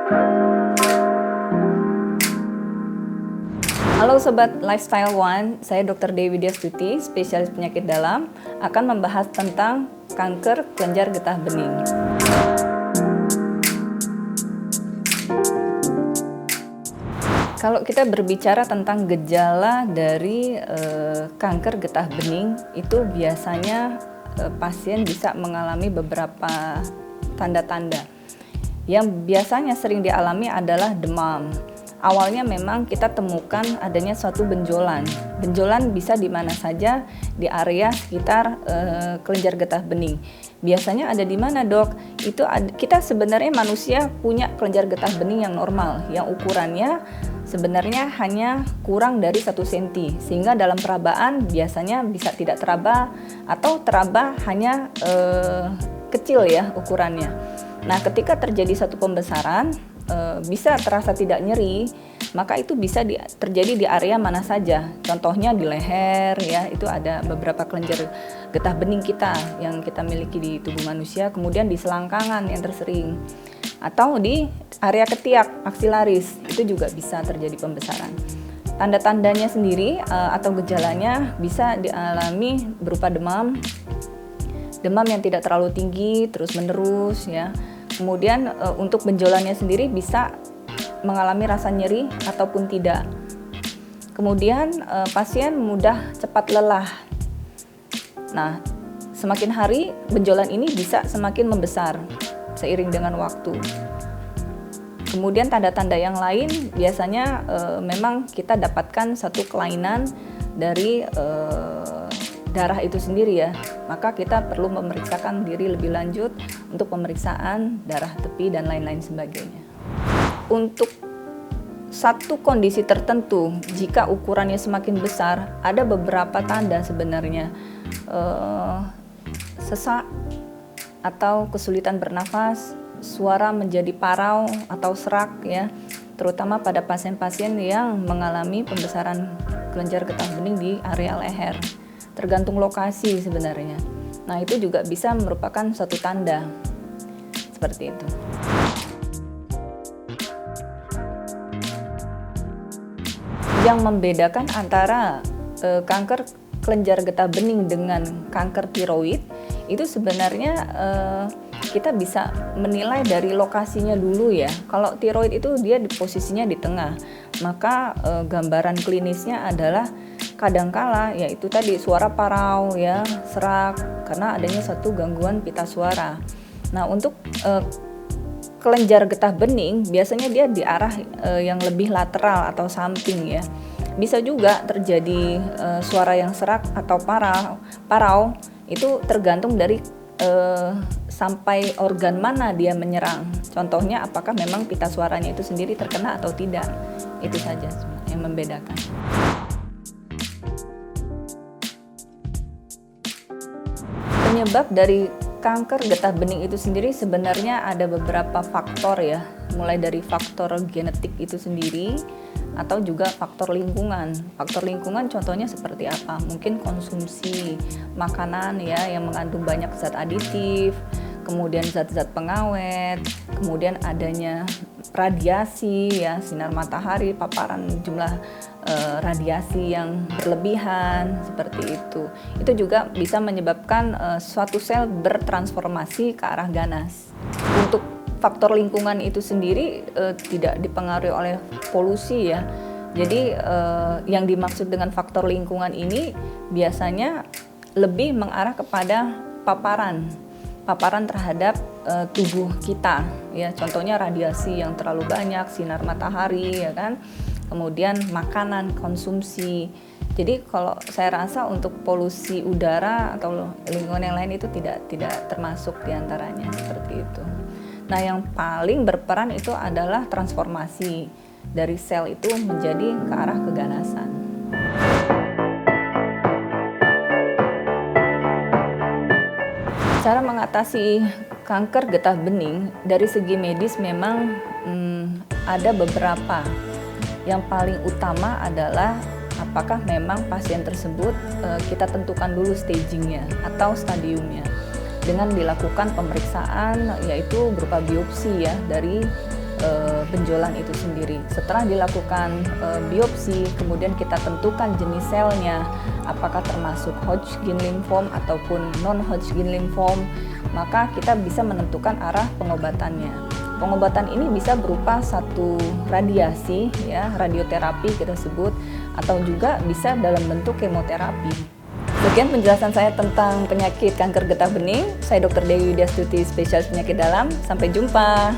Halo Sobat Lifestyle One, saya Dr. Dewi Diastuti, spesialis penyakit dalam, akan membahas tentang kanker kelenjar getah bening. Kalau kita berbicara tentang gejala dari kanker getah bening, itu biasanya pasien bisa mengalami beberapa tanda-tanda. Yang biasanya sering dialami adalah demam. Awalnya memang kita temukan adanya suatu benjolan. Benjolan bisa di mana saja di area sekitar kelenjar getah bening. Biasanya ada di mana, Dok? Kita sebenarnya manusia punya kelenjar getah bening yang normal, yang ukurannya sebenarnya hanya kurang dari 1 cm. Sehingga dalam perabaan biasanya bisa tidak teraba atau teraba hanya kecil ya ukurannya. Nah, ketika terjadi satu pembesaran, bisa terasa tidak nyeri, maka itu bisa terjadi di area mana saja. Contohnya di leher ya, itu ada beberapa kelenjar getah bening kita yang kita miliki di tubuh manusia, kemudian di selangkangan yang tersering, atau di area ketiak aksilaris, itu juga bisa terjadi pembesaran. Tanda-tandanya sendiri atau gejalanya bisa dialami berupa demam yang tidak terlalu tinggi terus menerus ya. Kemudian untuk benjolannya sendiri bisa mengalami rasa nyeri ataupun tidak. Kemudian pasien mudah cepat lelah. Nah, semakin hari benjolan ini bisa semakin membesar seiring dengan waktu. Kemudian tanda-tanda yang lain biasanya memang kita dapatkan satu kelainan dari darah itu sendiri ya, maka kita perlu memeriksakan diri lebih lanjut untuk pemeriksaan darah tepi dan lain-lain sebagainya. Untuk satu kondisi tertentu, jika ukurannya semakin besar, ada beberapa tanda sebenarnya, sesak atau kesulitan bernafas, suara menjadi parau atau serak ya, terutama pada pasien-pasien yang mengalami pembesaran kelenjar getah bening di area leher. Tergantung lokasi sebenarnya. Nah, itu juga bisa merupakan suatu tanda seperti itu. Yang membedakan antara kanker kelenjar getah bening dengan kanker tiroid itu sebenarnya kita bisa menilai dari lokasinya dulu ya. Kalau tiroid itu dia posisinya di tengah, maka gambaran klinisnya adalah kadangkala yaitu tadi suara parau ya, serak karena adanya satu gangguan pita suara. Nah, untuk kelenjar getah bening biasanya dia di arah yang lebih lateral atau samping ya. Bisa juga terjadi suara yang serak atau parau itu tergantung dari sampai organ mana dia menyerang. Contohnya apakah memang pita suaranya itu sendiri terkena atau tidak. Itu saja yang membedakan. Penyebab dari kanker getah bening itu sendiri sebenarnya ada beberapa faktor ya, mulai dari faktor genetik itu sendiri atau juga faktor lingkungan. Faktor lingkungan contohnya seperti apa? Mungkin konsumsi makanan ya yang mengandung banyak zat aditif, kemudian zat-zat pengawet, kemudian adanya radiasi ya, sinar matahari, paparan jumlah radiasi yang berlebihan seperti itu. Itu juga bisa menyebabkan suatu sel bertransformasi ke arah ganas. Untuk faktor lingkungan itu sendiri tidak dipengaruhi oleh polusi ya. Jadi yang dimaksud dengan faktor lingkungan ini biasanya lebih mengarah kepada paparan terhadap tubuh kita ya, contohnya radiasi yang terlalu banyak, sinar matahari ya kan, kemudian makanan konsumsi. Jadi kalau saya rasa untuk polusi udara atau lingkungan yang lain itu tidak termasuk diantaranya seperti itu. Nah, yang paling berperan itu adalah transformasi dari sel itu menjadi ke arah keganasan. Cara mengatasi kanker getah bening dari segi medis memang ada beberapa. Yang paling utama adalah apakah memang pasien tersebut kita tentukan dulu stagingnya atau stadiumnya dengan dilakukan pemeriksaan yaitu berupa biopsi ya dari benjolan itu sendiri. Setelah dilakukan biopsi, kemudian kita tentukan jenis selnya, apakah termasuk Hodgkin lymphoma ataupun non-Hodgkin lymphoma, maka kita bisa menentukan arah pengobatannya. Pengobatan ini bisa berupa satu radiasi, ya, radioterapi kita sebut, atau juga bisa dalam bentuk kemoterapi. Sekian penjelasan saya tentang penyakit kanker getah bening. Saya Dr. Dewi Widya Stuti, spesialis penyakit dalam. Sampai jumpa.